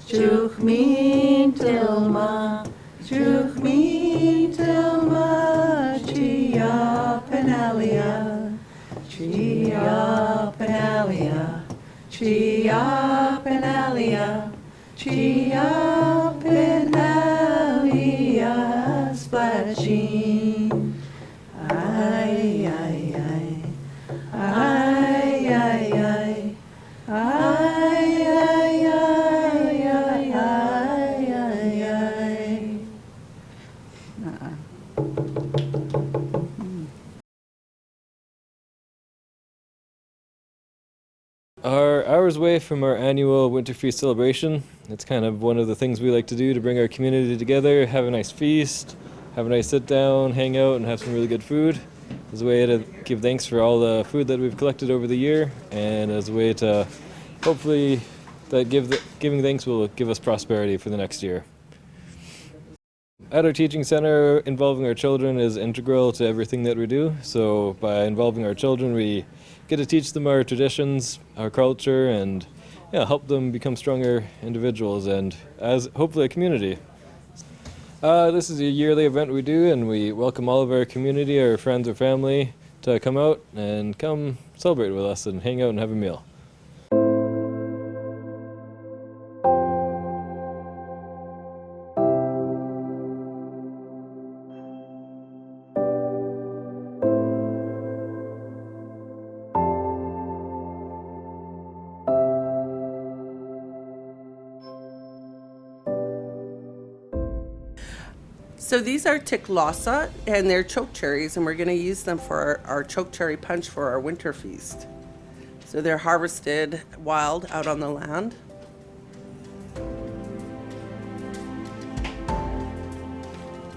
Juchmin Tilma, Juchmin Tilma, Chia Penalia, Chia Penalia, Chia Penalia, Chia Penalia, Splatsin. Ay, ay, ay, ay, ay, ay, ay, ay, ay, ay, ay, ay. Our hours away from our annual Winter Feast celebration. It's kind of one of the things we like to do to bring our community together, have a nice feast, have a nice sit down, hang out, and have some really good food. As a way to give thanks for all the food that we've collected over the year, and as a way to hopefully that giving thanks will give us prosperity for the next year. At our teaching center, involving our children is integral to everything that we do. So by involving our children, we get to teach them our traditions, our culture, and help them become stronger individuals and as hopefully a community. This is a yearly event we do, and we welcome all of our community, our friends or family, to come out and come celebrate with us and hang out and have a meal. So these are tiklosa, and they're choke cherries, and we're going to use them for our choke cherry punch for our winter feast. So they're harvested wild out on the land.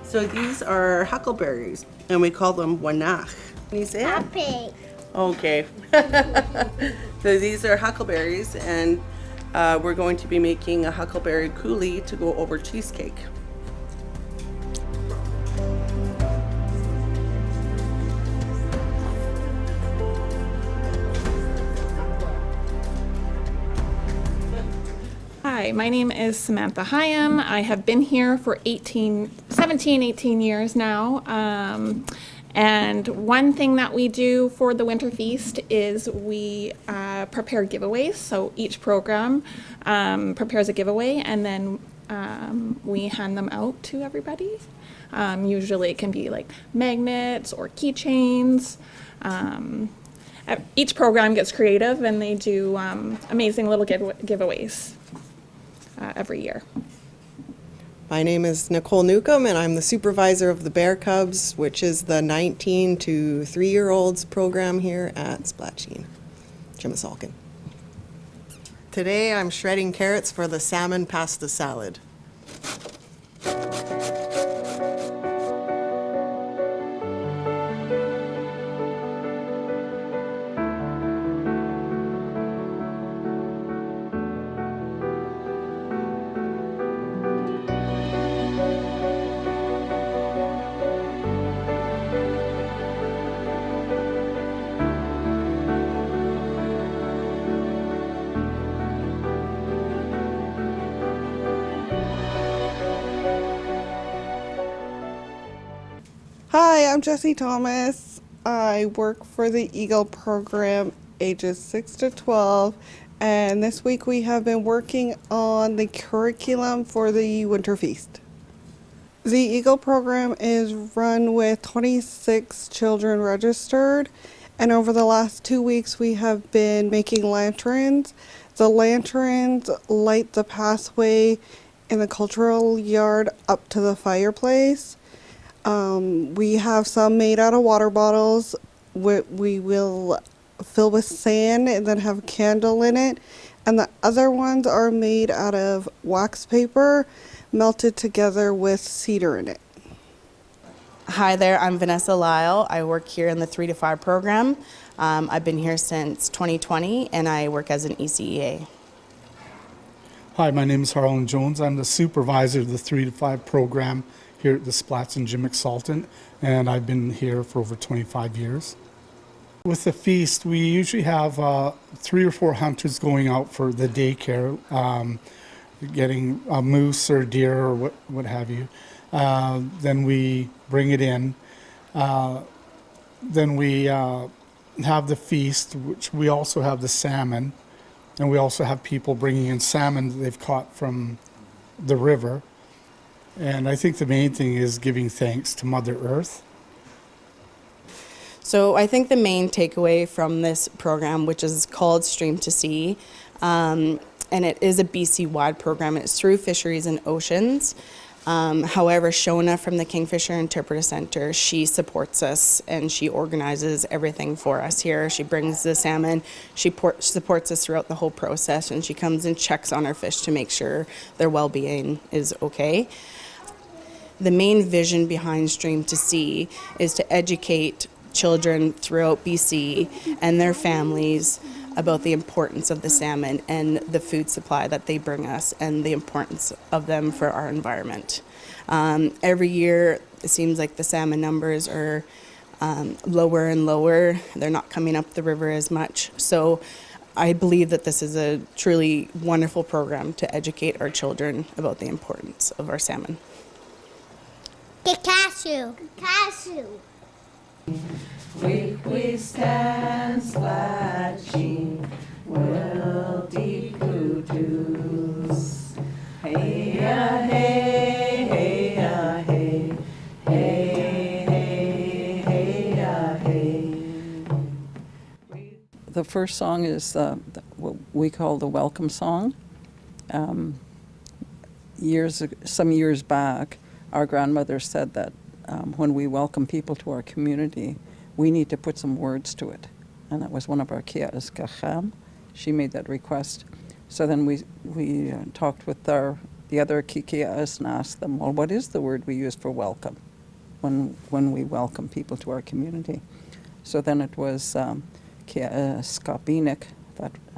So these are huckleberries, and we call them wanach. Can you say it? Happy. Okay. So these are huckleberries, and we're going to be making a huckleberry coulis to go over cheesecake. Hi, my name is Samantha Hyam. I have been here for 18 years now. And one thing that we do for the Winter Feast is we prepare giveaways. So each program prepares a giveaway, and then we hand them out to everybody. Usually it can be like magnets or keychains. Each program gets creative, and they do amazing little giveaways every year. My name is Nicole Newcomb, and I'm the supervisor of the Bear Cubs, which is the 19 to 3-year-olds program here at Splatsin, Jimisalkin. Today I'm shredding carrots for the salmon pasta salad. Hi, I'm Jessie Thomas. I work for the Eagle program ages 6 to 12, and this week we have been working on the curriculum for the Winter Feast. The Eagle program is run with 26 children registered, and over the last 2 weeks we have been making lanterns. The lanterns light the pathway in the cultural yard up to the fireplace. We have some made out of water bottles. We will fill with sand and then have a candle in it. And the other ones are made out of wax paper melted together with cedar in it. Hi there, I'm Vanessa Lyle. I work here in the 3 to 5 program. I've been here since 2020, and I work as an ECEA. Hi, my name is Harlan Jones. I'm the supervisor of the 3 to 5 program here at the Splatsin Gym Exultant, and I've been here for over 25 years. With the feast, we usually have 3 or 4 hunters going out for the daycare. getting a moose or deer or what have you. Then we bring it in. Then we have the feast, which we also have the salmon. And we also have people bringing in salmon that they've caught from the river. And I think the main thing is giving thanks to Mother Earth. So I think the main takeaway from this program, which is called Stream to Sea, and it is a BC-wide program, and it's through Fisheries and Oceans. However, Shona from the Kingfisher Interpreter Center, she supports us and she organizes everything for us here. She brings the salmon, she supports us throughout the whole process, and she comes and checks on our fish to make sure their well-being is okay. The main vision behind Stream to Sea is to educate children throughout BC and their families about the importance of the salmon and the food supply that they bring us and the importance of them for our environment. Every year, it seems like the salmon numbers are lower and lower. They're not coming up the river as much. So I believe that this is a truly wonderful program to educate our children about the importance of our salmon. Cashew. Cashew. We stand splashing, well deep blue dews. Hey-ya, hey, hey-ya, hey, hey, hey, hey-ya, hey. The first song is what we call the welcome song. Some years back, our grandmother said that when we welcome people to our community, we need to put some words to it. And that was one of our Kia'as Kacham. She made that request. So then we talked with the other Kikia'as and asked them, well, what is the word we use for welcome when we welcome people to our community? So then it was Kia'as Kapinik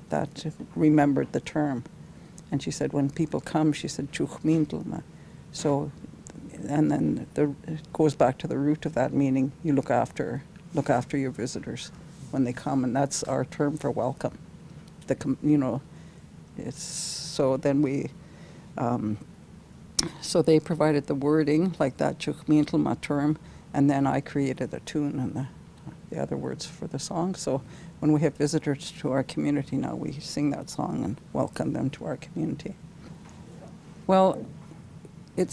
that remembered the term. And she said, when people come, she said, Chuchmintlma. So, and then it goes back to the root of that meaning, you look after your visitors when they come, and that's our term for welcome. It's so then we, so they provided the wording like that Chuchmintlma term, and then I created a tune and the other words for the song. So when we have visitors to our community now, we sing that song and welcome them to our community. Well, it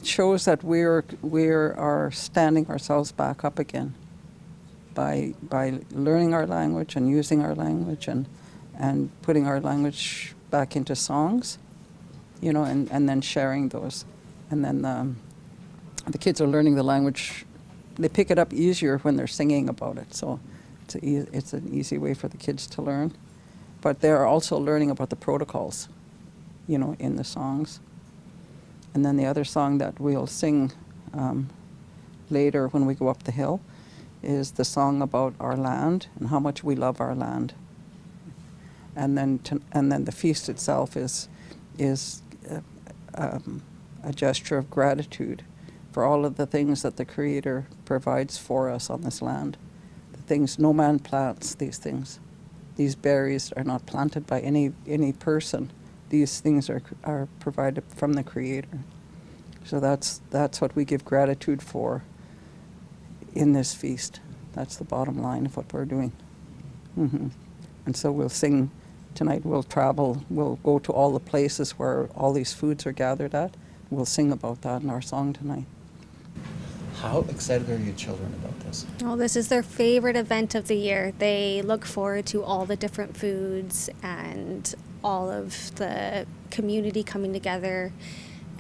shows that we are standing ourselves back up again by learning our language and using our language and putting our language back into songs, and then sharing those. And then the kids are learning the language. They pick it up easier when they're singing about it. So it's an easy way for the kids to learn. But they're also learning about the protocols, in the songs. And then the other song that we'll sing later when we go up the hill is the song about our land and how much we love our land. And then the feast itself is a gesture of gratitude for all of the things that the Creator provides for us on this land. The things no man plants, these things. These berries are not planted by any person. These things are provided from the Creator. So that's what we give gratitude for in this feast. That's the bottom line of what we're doing. Mm-hmm. And so we'll sing tonight. We'll travel. We'll go to all the places where all these foods are gathered at. We'll sing about that in our song tonight. How excited are your children about this? Oh, this is their favorite event of the year. They look forward to all the different foods and all of the community coming together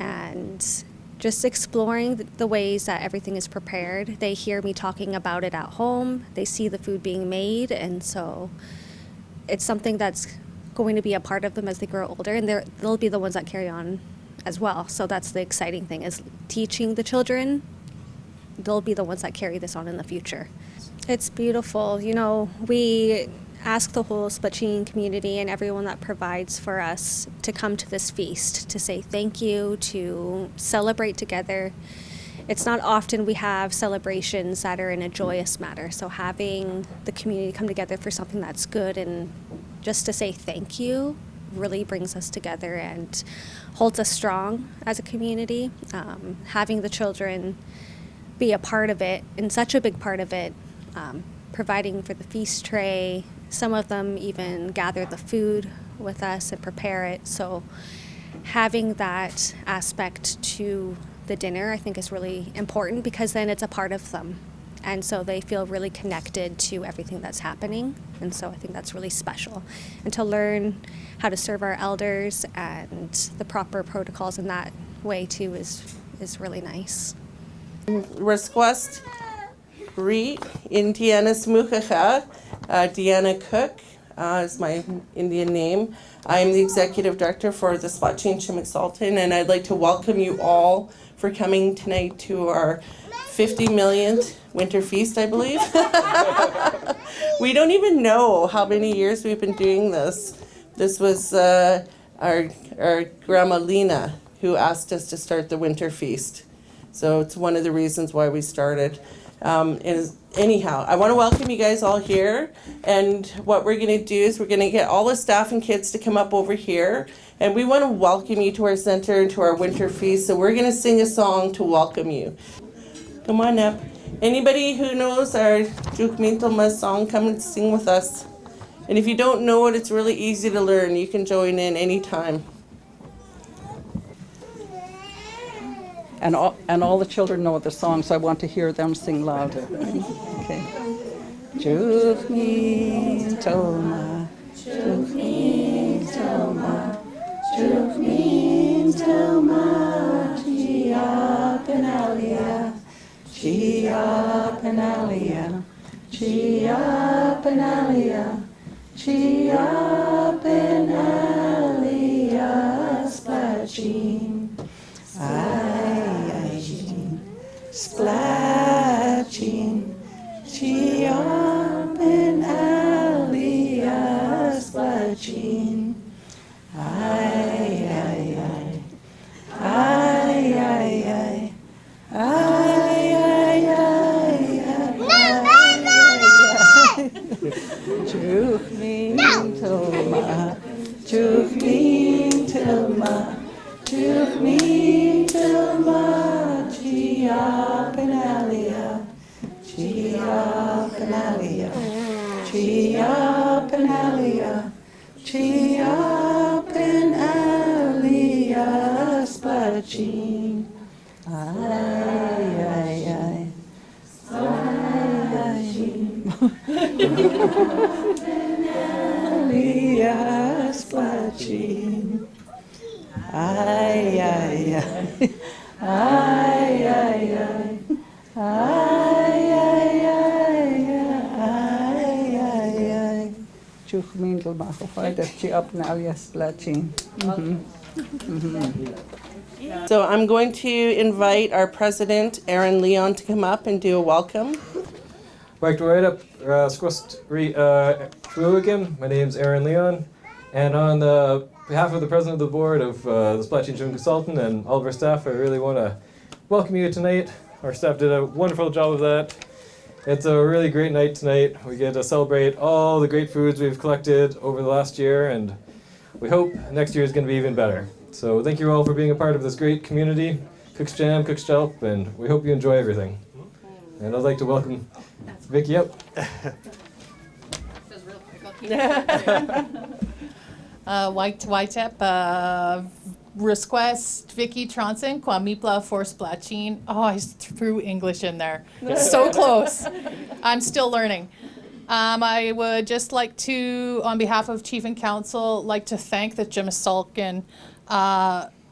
and just exploring the ways that everything is prepared. They hear me talking about it at home. They see the food being made, and so it's something that's going to be a part of them as they grow older, and they'll be the ones that carry on as well. So that's the exciting thing, is teaching the children. They'll be the ones that carry this on in the future. It's beautiful. We ask the whole Splatsin community and everyone that provides for us to come to this feast, to say thank you, to celebrate together. It's not often we have celebrations that are in a joyous manner, so having the community come together for something that's good and just to say thank you really brings us together and holds us strong as a community. Having the children be a part of it, and such a big part of it, providing for the feast tray. Some of them even gather the food with us and prepare it. So having that aspect to the dinner, I think, is really important, because then it's a part of them. And so they feel really connected to everything that's happening. And so I think that's really special. And to learn how to serve our elders and the proper protocols in that way too is really nice. Request Re Indiana Smukacha, Deanna Cook is my Indian name. I'm the executive director for the Splatsin Chimixaltin, and I'd like to welcome you all for coming tonight to our 50 millionth winter feast, I believe. We don't even know how many years we've been doing this. This was our grandma Lena who asked us to start the winter feast. So it's one of the reasons why we started. Anyhow, I want to welcome you guys all here. And what we're going to do is we're going to get all the staff and kids to come up over here. And we want to welcome you to our center and to our winter feast. So we're going to sing a song to welcome you. Come on up. Anybody who knows our Juk Mintelma song, come and sing with us. And if you don't know it, it's really easy to learn. You can join in anytime. And all the children know the song, so I want to hear them sing loud. Okay. Juk Mintelma, Juk Mintelma, Juk Mintelma, Gia Penalia. Gia Penalia, Gia Penalia, Gia Penalia, Splatsin, Splatsin, Gia Penalia, Splatsin, Juk Mintelma, Juk Mintelma, Juk Mintelma, Gia Penalia, Gia Penalia, Gia Penalia, Gia Penalia, Splatsin, Penalia, Splatsin, Juk Mintelma, Gia Penalia, Splatsin. So I'm going to invite our president, Aaron Leon, to come up and do a welcome. Back to right up, Squist again. My name's Aaron Leon, and on behalf of the president of the board of the Splatsin Chimixaltin and all of our staff, I really want to welcome you tonight. Our staff did a wonderful job of that. It's a really great night tonight. We get to celebrate all the great foods we've collected over the last year, and we hope next year is going to be even better. So thank you all for being a part of this great community, Cook's Jam, Cook's Jelp, and we hope you enjoy everything. And I'd like to welcome Vicky up. Waitep, request Vicky Tronson, Kwamipla for Splatsin. Oh, I threw English in there. So close. I'm still learning. I would just like to, on behalf of Chief and Council, like to thank the Chimixaltin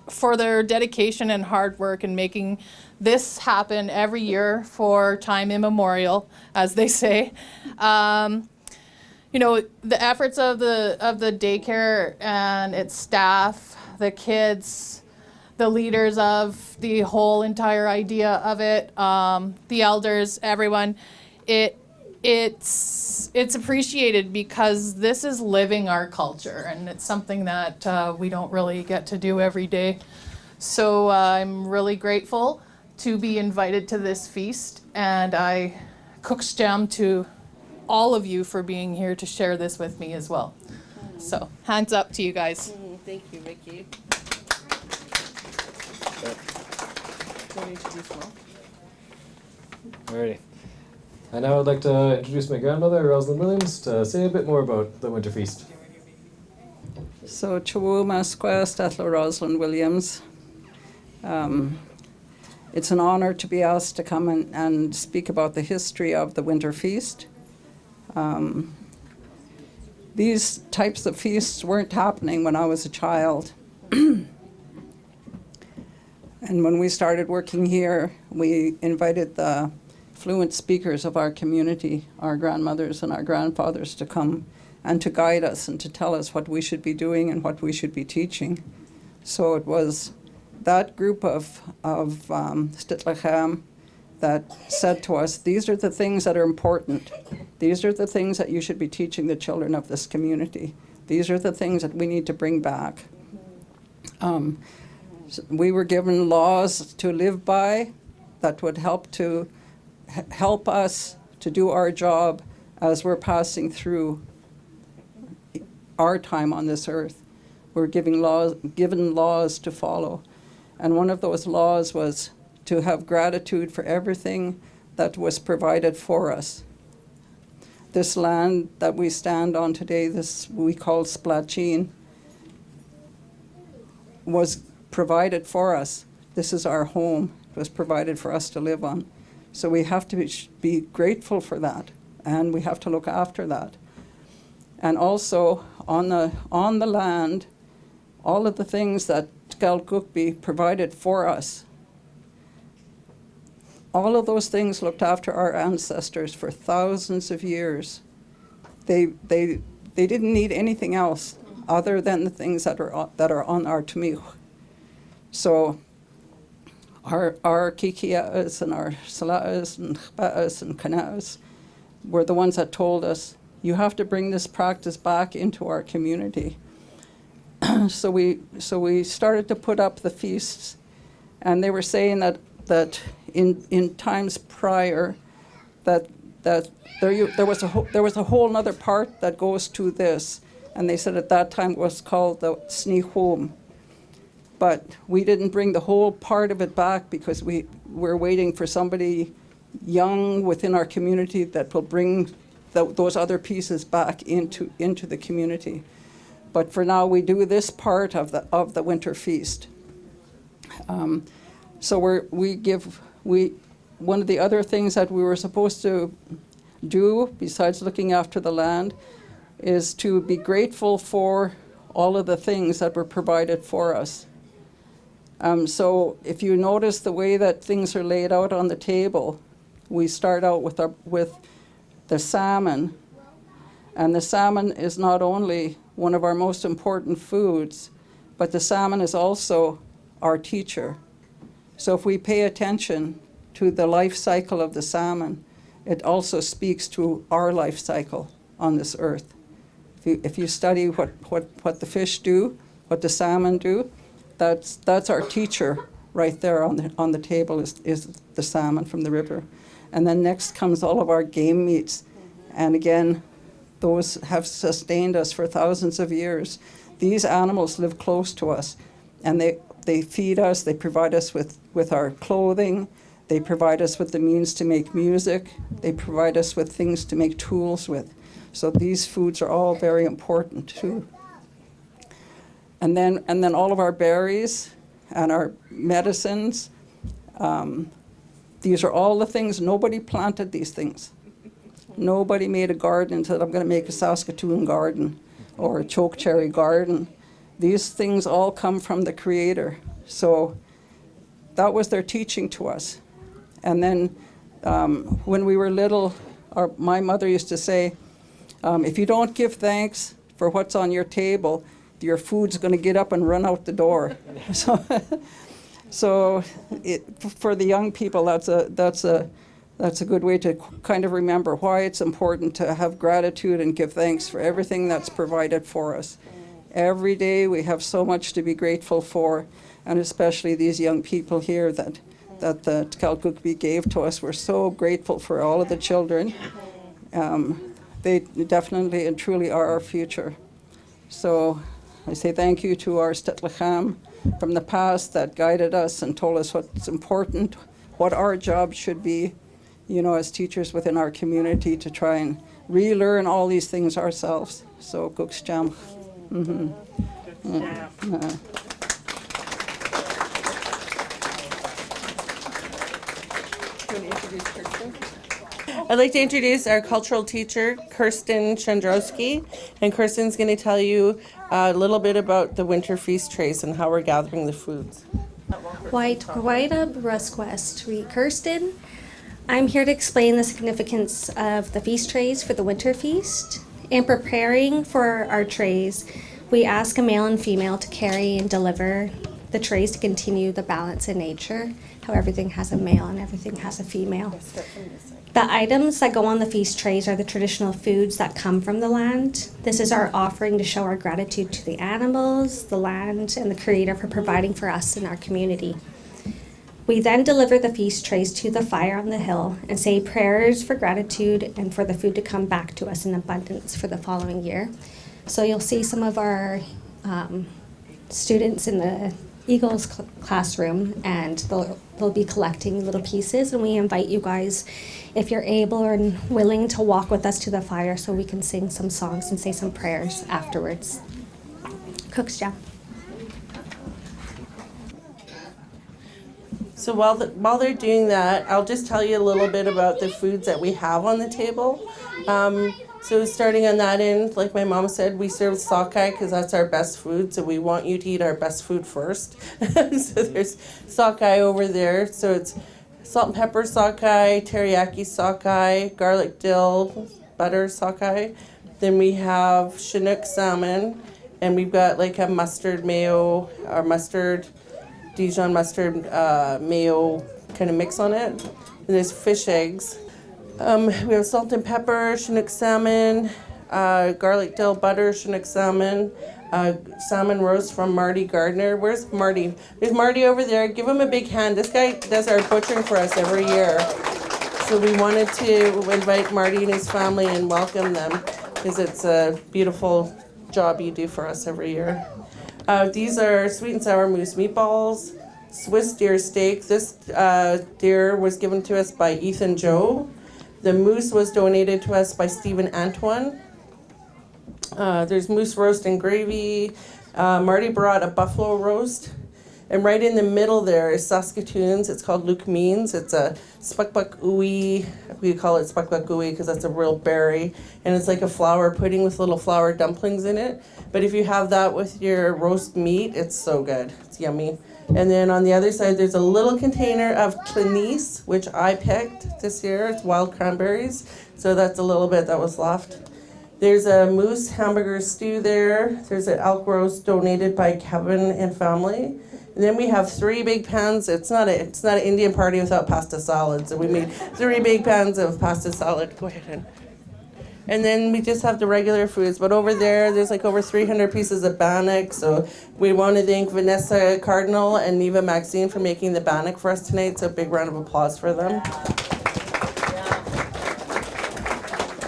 for their dedication and hard work in making this happen every year for time immemorial, as they say. You know, the efforts of the daycare and its staff, the kids, the leaders of the whole entire idea of it, the elders, everyone, it's appreciated because this is living our culture, and it's something that we don't really get to do every day. So I'm really grateful to be invited to this feast, and I Cook's Jam to all of you for being here to share this with me as well. So hands up to you guys. Thank you, Vicky. Want to introduce Mom? Alrighty. And now I'd like to introduce my grandmother, Rosalind Williams, to say a bit more about the Winter Feast. So, Chawuma Squest, Ethel Rosalind Williams. It's an honor to be asked to come and speak about the history of the Winter Feast. These types of feasts weren't happening when I was a child. And when we started working here, we invited the fluent speakers of our community, our grandmothers and our grandfathers, to come and to guide us and to tell us what we should be doing and what we should be teaching. So it was that group of Stitlachem that said to us, these are the things that are important. These are the things that you should be teaching the children of this community. These are the things that we need to bring back. We were given laws to live by that would help us to do our job as we're passing through our time on this earth. We're given laws to follow. And one of those laws was to have gratitude for everything that was provided for us. This land that we stand on today, this we call Splatsin, was provided for us. This is our home. It was provided for us to live on. So we have to be grateful for that, and we have to look after that. And also on the land, all of the things that Tkalgukbi provided for us, all of those things looked after our ancestors for thousands of years. They didn't need anything else other than the things that are on our Tumich. So our Kikias and our Sala'as and Chba'as and Kana'as were the ones that told us, you have to bring this practice back into our community. So we started to put up the feasts, and they were saying that in times prior that there was a whole other part that goes to this, and they said at that time it was called the Snichum. But we didn't bring the whole part of it back because we're waiting for somebody young within our community that will bring those other pieces back into the community. But for now, we do this part of the Winter Feast. So one of the other things that we were supposed to do, besides looking after the land, is to be grateful for all of the things that were provided for us. So if you notice the way that things are laid out on the table, we start out with the salmon. And the salmon is not only one of our most important foods, but the salmon is also our teacher. So if we pay attention to the life cycle of the salmon, it also speaks to our life cycle on this earth. If you study what the fish do, what the salmon do, that's our teacher right there on the table is the salmon from the river. And then next comes all of our game meats. And again, those have sustained us for thousands of years. These animals live close to us, and they feed us, they provide us with our clothing, they provide us with the means to make music, they provide us with things to make tools with. So these foods are all very important too. And then all of our berries and our medicines, these are all the things, nobody planted these things. Nobody made a garden and said, I'm going to make a Saskatoon garden or a chokecherry garden. These things all come from the Creator. So that was their teaching to us. And then when we were little, my mother used to say, if you don't give thanks for what's on your table, your food's going to get up and run out the door. So for the young people, that's a good way to kind of remember why it's important to have gratitude and give thanks for everything that's provided for us. Every day we have so much to be grateful for, and especially these young people here that the Tkalgukbi gave to us. We're so grateful for all of the children. They definitely and truly are our future. So I say thank you to our Stetlacham from the past that guided us and told us what's important, what our job should be, you know, as teachers within our community to try and relearn all these things ourselves. So, Guksjam. I'd like to introduce our cultural teacher, Kirsten Chandrowski, and Kirsten's going to tell you a little bit about the winter feast trays and how we're gathering the foods. White Rusquest, Kirsten. I'm here to explain the significance of the feast trays for the winter feast. In preparing for our trays, we ask a male and female to carry and deliver the trays to continue the balance in nature, how everything has a male and everything has a female. The items that go on the feast trays are the traditional foods that come from the land. This is our offering to show our gratitude to the animals, the land, and the Creator for providing for us and our community. We then deliver the feast trays to the fire on the hill and say prayers for gratitude and for the food to come back to us in abundance for the following year. So you'll see some of our students in the Eagles classroom, and they'll be collecting little pieces, and we invite you guys, if you're able and willing, to walk with us to the fire so we can sing some songs and say some prayers afterwards. Cook's So while they're doing that, I'll just tell you a little bit about the foods that we have on the table. So starting on that end, like my mom said, we serve sockeye because that's our best food. So we want you to eat our best food first. So there's sockeye over there. So it's salt and pepper sockeye, teriyaki sockeye, garlic dill, butter sockeye. Then we have Chinook salmon, and we've got like a mustard mayo, or Dijon mustard mayo kind of mix on it. And there's fish eggs. We have salt and pepper, Chinook salmon, garlic dill butter, Chinook salmon, salmon roast from Marty Gardner. Where's Marty? There's Marty over there. Give him a big hand. This guy does our butchering for us every year. So we wanted to invite Marty and his family and welcome them because it's a beautiful job you do for us every year. These are sweet and sour moose meatballs, Swiss deer steak. This deer was given to us by Ethan Joe. The moose was donated to us by Stephen Antoine. There's moose roast and gravy. Marty brought a buffalo roast. And right in the middle there is Saskatoon's. It's called Luke Means. It's a spukbuk ooey. We call it spukbuk ooey because that's a real berry. And it's like a flour pudding with little flour dumplings in it. But if you have that with your roast meat, it's so good. It's yummy. And then on the other side, there's a little container of Clinice, which I picked this year. It's wild cranberries. So that's a little bit that was left. There's a moose hamburger stew there. There's an elk roast donated by Kevin and family. And then we have 3 big pans. It's not an Indian party without pasta salad. So we made 3 big pans of pasta salad. Go ahead. And then we just have the regular foods. But over there's like over 300 pieces of bannock. So we want to thank Vanessa Cardinal and Neva Maxine for making the bannock for us tonight. So a big round of applause for them.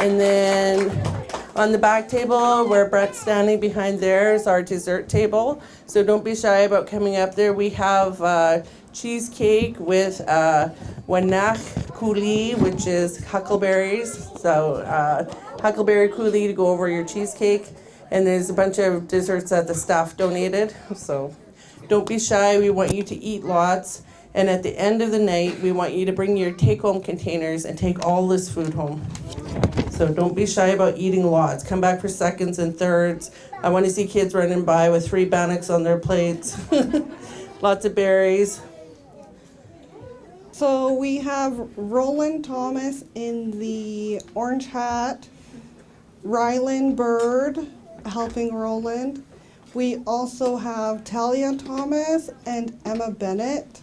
And then on the back table, where Brett's standing behind there, is our dessert table. So don't be shy about coming up there. We have cheesecake with wanach coulis, which is huckleberries. So huckleberry coulis to go over your cheesecake. And there's a bunch of desserts that the staff donated. So don't be shy. We want you to eat lots. And at the end of the night, we want you to bring your take-home containers and take all this food home. So don't be shy about eating lots. Come back for seconds and thirds. I want to see kids running by with 3 bannocks on their plates. Lots of berries. So we have Roland Thomas in the orange hat, Rylan Bird helping Roland. We also have Talia Thomas and Emma Bennett.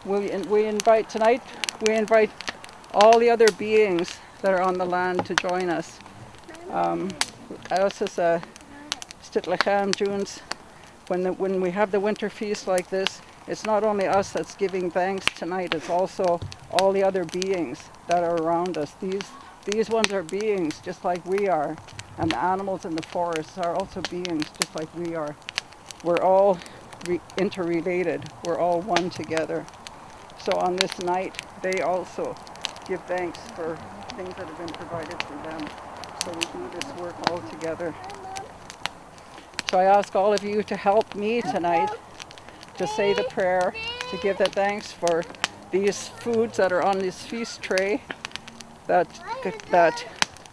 we invite tonight, we invite all the other beings that are on the land to join us. Us as a Stitlacham Junes, when we have the winter feast like this, it's not only us that's giving thanks tonight, it's also all the other beings that are around us. These ones are beings just like we are, and the animals in the forests are also beings just like we are. We're all interrelated. We're all one together. So on this night, they also give thanks for things that have been provided for them. So we do this work all together. So I ask all of you to help me tonight to say the prayer, to give the thanks for these foods that are on this feast tray, that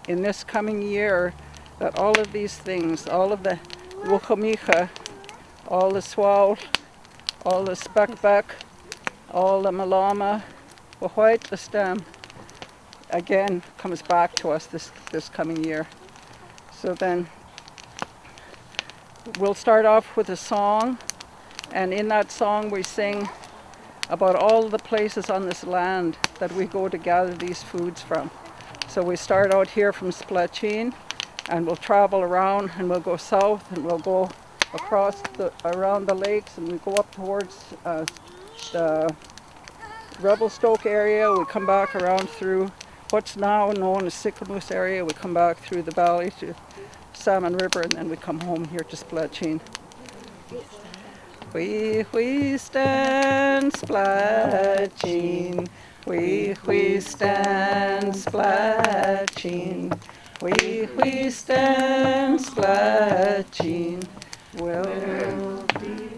in this coming year, that all of these things, all of the wuchamicha, all the swal, all the spekbek, all the malama, the stem, again comes back to us this coming year. So then we'll start off with a song, and in that song we sing about all the places on this land that we go to gather these foods from. So we start out here from Splatsin, and we'll travel around, and we'll go south, and we'll go across around the lakes, and we go up towards the Revelstoke area. We come back around through what's now known as Sycamoose area. We come back through the valley to Salmon River, and then we come home here to Splatsin. We stand Splatsin, we stand Splatsin, we stand Splatsin, we'll be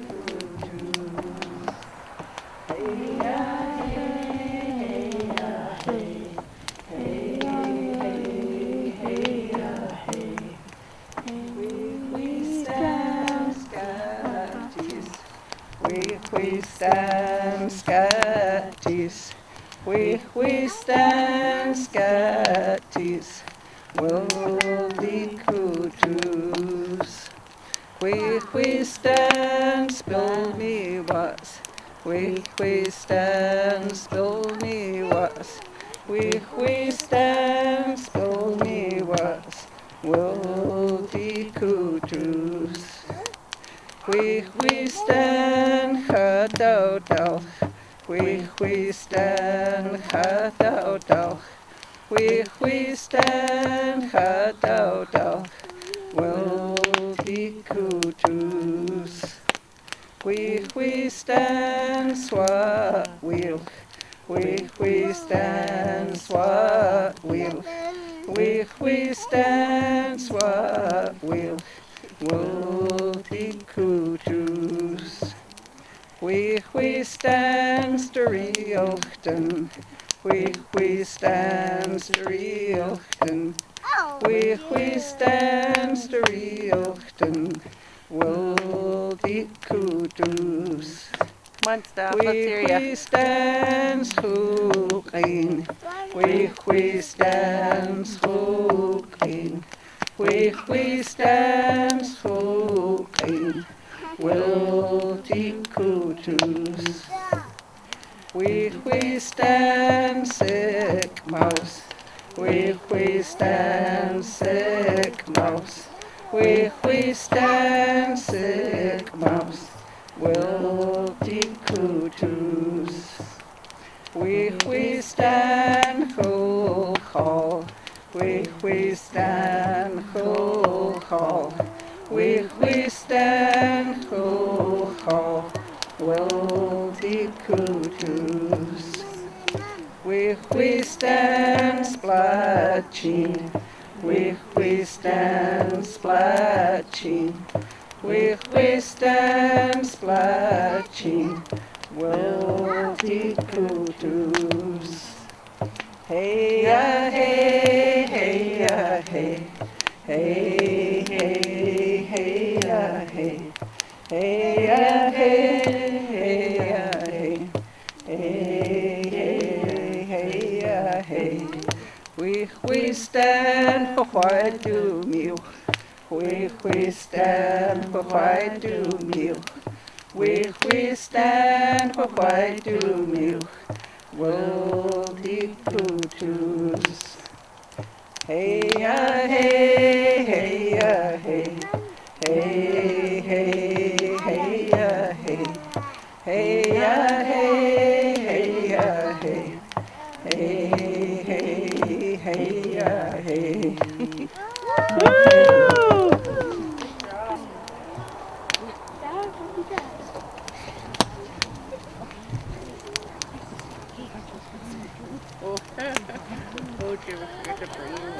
we stand Scatties, we stand Scatties, we'll be kutus. We stand spill me was, we stand spill me was, we stand spill me was, we'll be kutus. We stand Hadodal, we stand Hadodal, we stand Hadodal, we'll be kutus. We stand Swat wheel, we stand Swat wheel, we stand Swat wheel, we'll be kutus. We stand Sterielchten, we stand Sterielchten, we stand Sterielchten, we'll be kutus. Come on, Steph, let's hear ya. We stand Schoolkleen, we stand Schoolkleen, we stand Schoolkleen, we'll be kutus. We stand Sick Mouse, we stand Sick Mouse, we stand Sick Mouse, we'll be kutus. We stand Whole Hall, we stand Whole Hall, we stand Whole Hall, we'll be kutus. We stand Splatsin, we stand Splatsin, we stand Splatsin, we'll be kutus. Hey ya hey, hey ya hey, hey hey hey ya hey, hey ya hey, hey ya hey, hey hey hey ya hey. We stand for white do meal, we stand for white do meal, we stand for white to milk, will deep tutus. Hey ya hey, hey ya hey, hey hey hey ya hey, hey ya hey, hey ya hey, hey hey hey ya hey. Woo! Oh dear, we forgot to bring you one.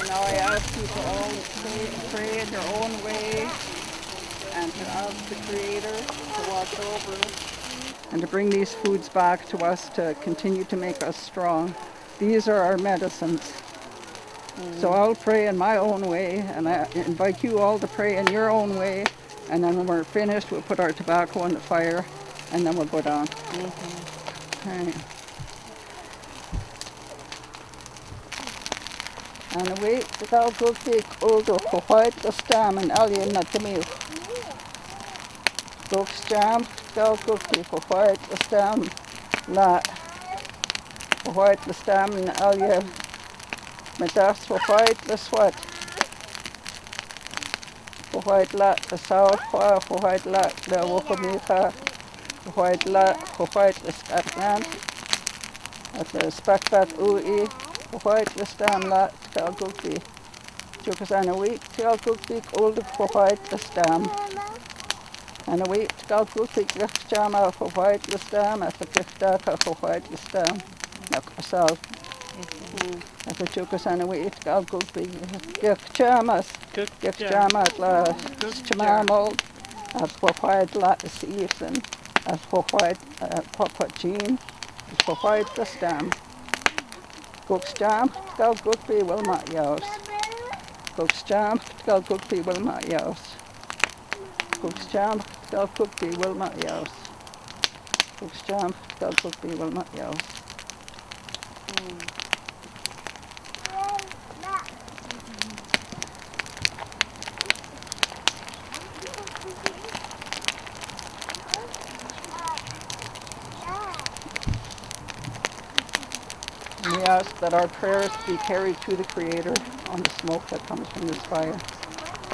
Now I ask you to all pray in your own way and to ask the Creator to watch over us and to bring these foods back to us to continue to make us strong. These are our medicines. So I'll pray in my own way, and I invite you all to pray in your own way, and then when we're finished, we'll put our tobacco on the fire, and then we'll go down. Okay. And we go go big over for white the stem and alien not the milk. Go stem, go big for white the stem, la for white the stem and alien. My that's for white the sweat. For white la the south for white la the wokamika, for white la for white the Scotland. At the spectat ui. White the stem la tell cookie. Jukas and a week tell cookie old for white the stem. And a week tell cookie gift jam out for white the stem at the gift data for white the stem. Not myself. At the jukas and a week tell cookie gift jamas. Gift jam out la chamamold. As for white la the season. As for white papa jean. As for white the stem. Cooks jam, go good people not yours. Cooks jam, go good people not yours. Cooks jam, go good people not yours. Cooks jam, go good people not yours. We ask that our prayers be carried to the Creator on the smoke that comes from this fire.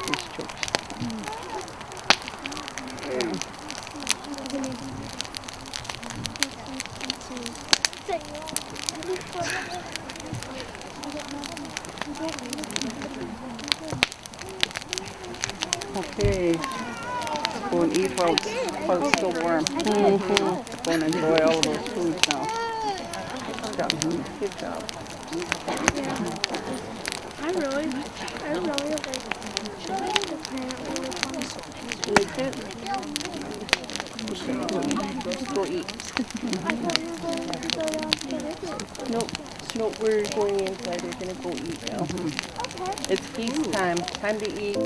These chokes. Okay, go and eat while it's still warm. Go and enjoy all of those foods now. Good job. I really like Go eat. No, we're going inside. We're gonna go eat now. It's feast time. Time to eat.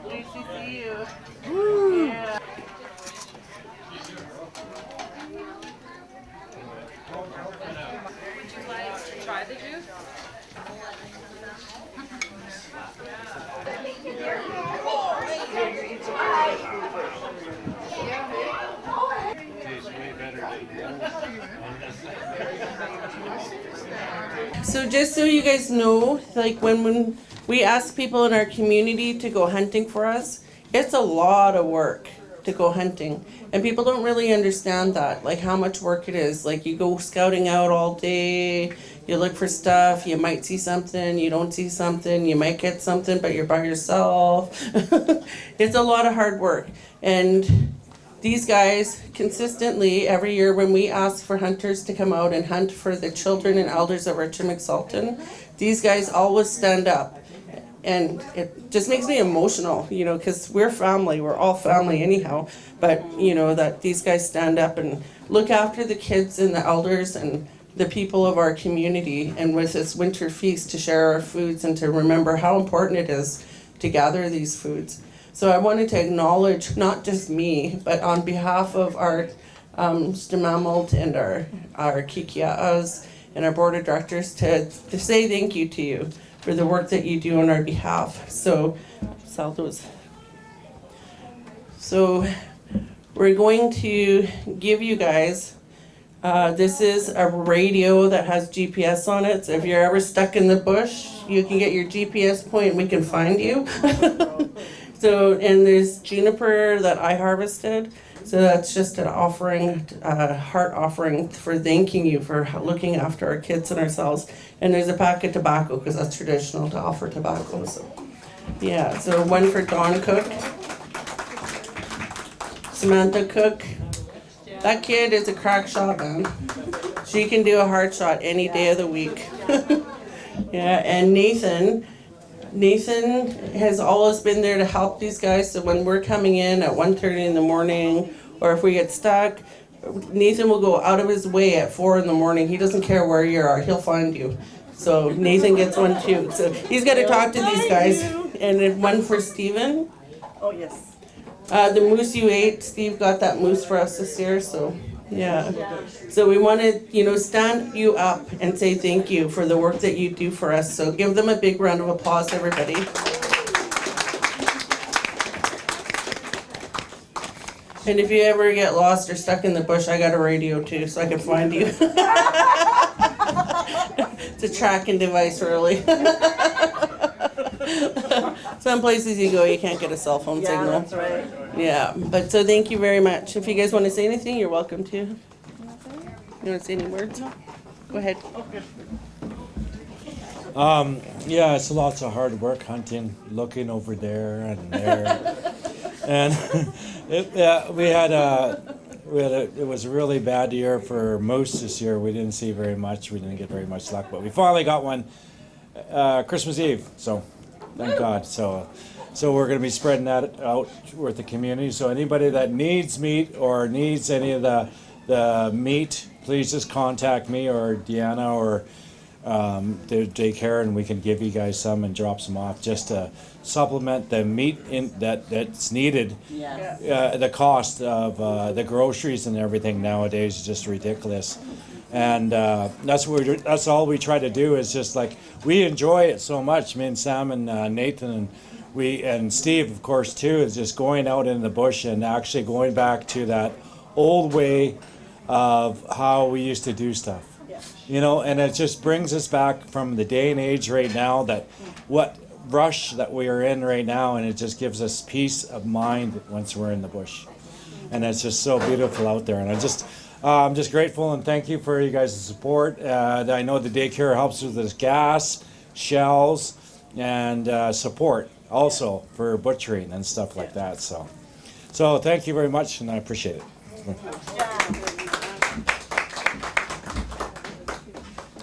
Nice to see you. Yeah. Would you like to try try the juice? So just so you guys know, like when we ask people in our community to go hunting for us, it's a lot of work to go hunting. And people don't really understand that, like how much work it is. Like you go scouting out all day, you look for stuff, you might see something, you don't see something, you might get something, but you're by yourself. It's a lot of hard work. And these guys consistently, every year when we ask for hunters to come out and hunt for the children and elders of Richard Sultan, these guys always stand up. And it just makes me emotional, you know, because we're family, we're all family anyhow. But, you know, that these guys stand up and look after the kids and the elders and the people of our community. And with this winter feast to share our foods and to remember how important it is to gather these foods. So I wanted to acknowledge not just me, but on behalf of our Stamamalt and our Kikia'as and our board of directors to say thank you to you for the work that you do on our behalf. So, Saldos. So we're going to give you guys, this is a radio that has GPS on it. So if you're ever stuck in the bush, you can get your GPS point and we can find you. So, and there's juniper that I harvested. So that's just an offering, heart offering for thanking you for looking after our kids and ourselves. And there's a pack of tobacco because that's traditional to offer tobacco. So, yeah, so one for Dawn Cook, Samantha Cook. That kid is a crack shot, man. She can do a hard shot any day of the week. Yeah, and Nathan has always been there to help these guys. So when we're coming in at 1:30 in the morning, or if we get stuck, Nathan will go out of his way at 4 in the morning. He doesn't care where you are, he'll find you. So Nathan gets one too. So he's got to talk to these guys. And then one for Stephen. Oh, yes. The moose you ate, Steve got that moose for us this year, so yeah. So we want to, you know, stand you up and say thank you for the work that you do for us. So give them a big round of applause, everybody. And if you ever get lost or stuck in the bush, I got a radio too, so I can find you. It's a tracking device, really. Some places you go, you can't get a cell phone signal. That's right. Yeah, but so thank you very much. If you guys want to say anything, you're welcome to. You want to say any words? No. Go ahead. Yeah, it's lots of hard work hunting, looking over there and there. And it was a really bad year for moose this year. We didn't see very much. We didn't get very much luck, but we finally got one Christmas Eve. So thank God. So we're going to be spreading that out with the community. So anybody that needs meat or needs any of the meat, please just contact me or Deanna or the daycare, and we can give you guys some and drop some off just to supplement the meat that's needed. Yes. The cost of the groceries and everything nowadays is just ridiculous. And that's all we try to do is just like, we enjoy it so much. Me and Sam and Nathan and Steve, of course, too, is just going out in the bush and actually going back to that old way of how we used to do stuff. You know, and it just brings us back from the day and age right now, that what rush that we are in right now, and it just gives us peace of mind once we're in the bush. And it's just so beautiful out there. And I'm just grateful and thank you for you guys' support. I know the daycare helps with this gas, shells, and support also for butchering and stuff like that. So thank you very much, and I appreciate it.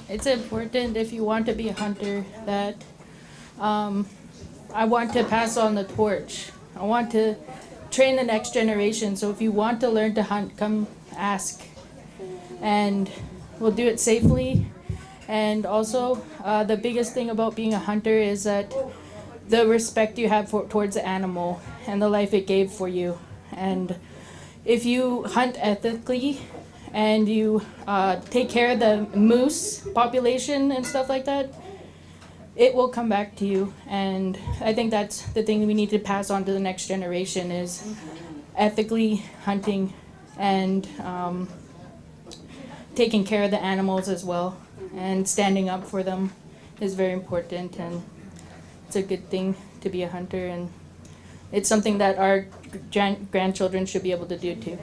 It's important, if you want to be a hunter, that I want to pass on the torch. I want to train the next generation. So if you want to learn to hunt, come ask. And we'll do it safely. And also, the biggest thing about being a hunter is that the respect you have towards the animal and the life it gave for you. And if you hunt ethically and you take care of the moose population and stuff like that, it will come back to you. And I think that's the thing we need to pass on to the next generation is ethically hunting and taking care of the animals as well, and standing up for them is very important, and it's a good thing to be a hunter, and it's something that our grandchildren should be able to do too.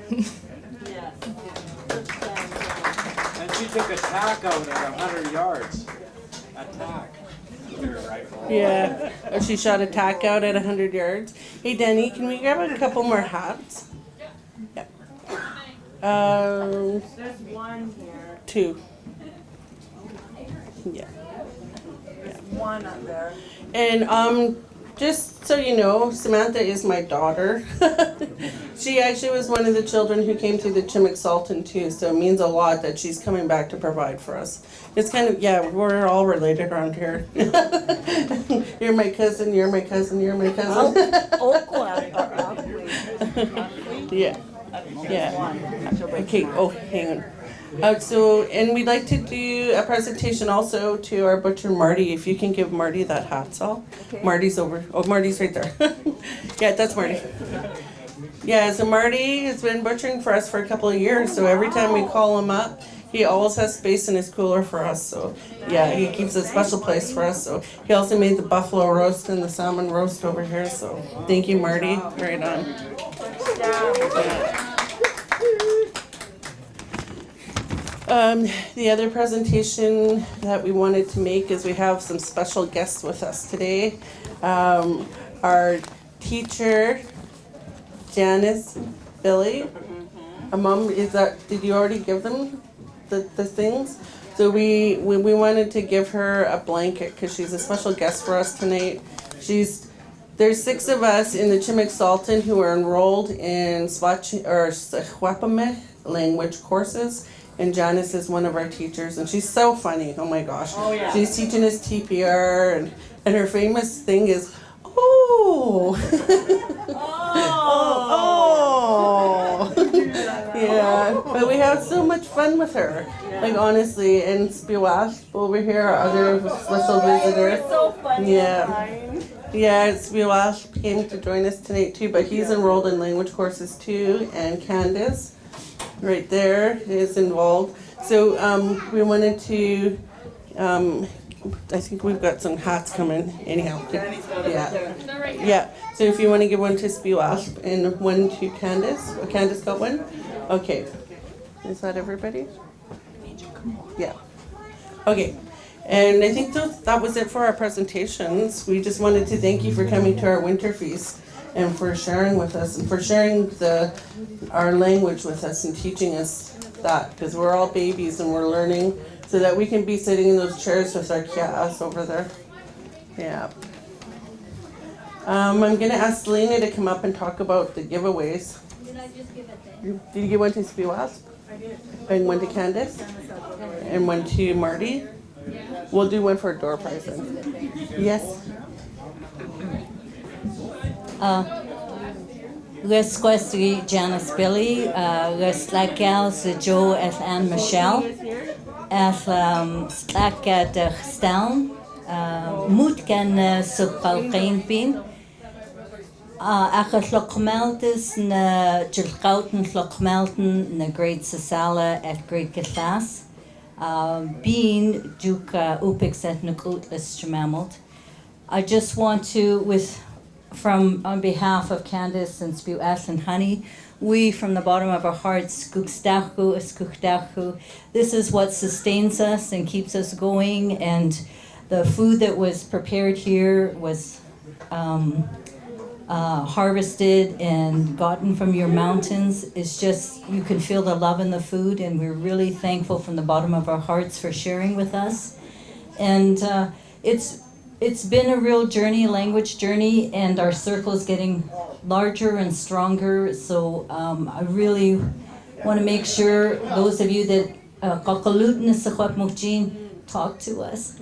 And she took a tack out at 100 yards. A tack. Yeah. Or she shot a tack out at 100 yards. Hey, Denny, can we grab a couple more hats? Yeah. There's one here. 2. Yeah. One up there. And just so you know, Samantha is my daughter. She actually was one of the children who came through the Chimik-Salton too, so it means a lot that she's coming back to provide for us. It's kind of, yeah, we're all related around here. You're my cousin, you're my cousin, you're my cousin. Yeah. Yeah. Okay, oh, hang on. And we'd like to do a presentation also to our butcher Marty. If you can give Marty that hat, Sal. Okay. Marty's over. Oh, Marty's right there. Yeah, that's Marty. Yeah, so Marty has been butchering for us for a couple of years. So every time we call him up, he always has space in his cooler for us. So yeah, he keeps a special place for us. So he also made the buffalo roast and the salmon roast over here. So thank you, Marty. Right on. Yeah. The other presentation that we wanted to make is we have some special guests with us today. Our teacher, Janice, Billy. Mom, did you already give them the things? So we wanted to give her a blanket because she's a special guest for us tonight. There's 6 of us in the Chimik-Salton who are enrolled in Splatsin or Secwepemc language courses. And Janice is one of our teachers, and she's so funny. Oh my gosh. Oh, yeah. She's teaching us TPR, and her famous thing is, oh. Oh. Yeah, but we have so much fun with her. Like, honestly, and Spiwash over here, our other special visitor. So funny. Yeah. Yeah, Spiwash came to join us tonight too, but he's enrolled in language courses too, and Candace. Right there is involved. So we wanted to, I think we've got some hats coming anyhow. Yeah. Yeah. So if you want to give one to Spiwash and one to Candace. Oh, Candace got one? Okay. Is that everybody? Yeah. Okay. And I think that was it for our presentations. We just wanted to thank you for coming to our winter feast and for sharing with us and for sharing our language with us and teaching us that, because we're all babies and we're learning so that we can be sitting in those chairs with our kia'as over there. Yeah. I'm going to ask Selena to come up and talk about the giveaways. Did I just give it then? Did you give one to Spiwasp? I did. And one to Candace? And one to Marty? Yeah. We'll do one for a door prize then. Yes. Gus Questry, Janice Billy, Gus Slackal, Joe and Michelle, Slacka de Gestaan, Moed kan Sukhalqeen Pin, Achaslockmeltis, na Chilkouten, Slockmelten, na Great Sasala at Great Gathas, Bean, Duke Upix at Nukutlis Chamamelt. I just want to, on behalf of Candace and Spiwas and Honey, we from the bottom of our hearts, this is what sustains us and keeps us going, and the food that was prepared here was harvested and gotten from your mountains. It's just, you can feel the love in the food, and we're really thankful from the bottom of our hearts for sharing with us. And it's been a real journey, language journey, and our circle is getting larger and stronger. So I really want to make sure those of you that talk to us.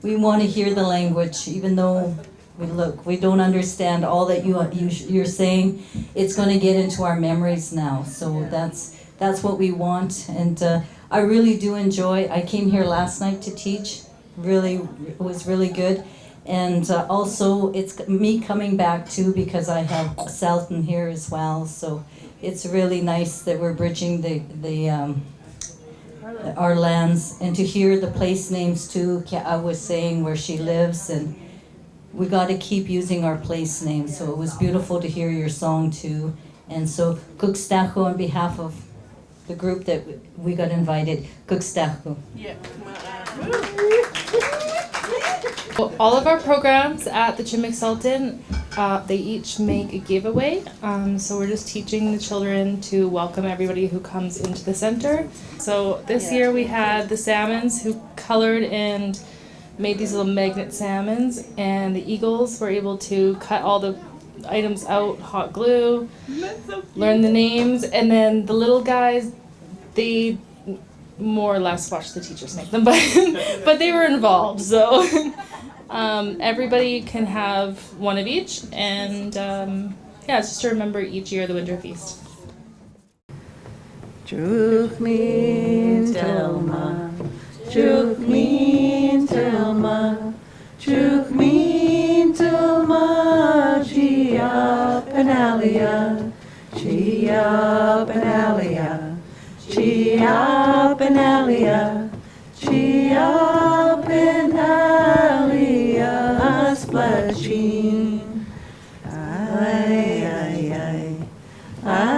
We want to hear the language, even though we don't understand all that you're saying. It's going to get into our memories now. So that's what we want. And I really do enjoy. I came here last night to teach. Really, it was really good. And also, it's me coming back too because I have Selton here as well. So it's really nice that we're bridging our lands, and to hear the place names too. I was saying where she lives, and we got to keep using our place names. So it was beautiful to hear your song too. And so Kukstahu on behalf of the group that we got invited. Kukstahu. Yeah. All of our programs at the Chimixaltin, they each make a giveaway. So we're just teaching the children to welcome everybody who comes into the center. So this year we had the salmons who colored and made these little magnet salmons, and the eagles were able to cut all the items out, hot glue, learn the names, and then the little guys, they more or less watched the teachers make them, but they were involved. So everybody can have one of each, and it's just to remember each year the Winter Feast. Jukmin Telma, Jukmin Telma, Jukmin Telma, Chia Penalia, Chia Penalia, Chia Penalia, Chia Penalia, Splatsin. Ay, ay, ay, ay.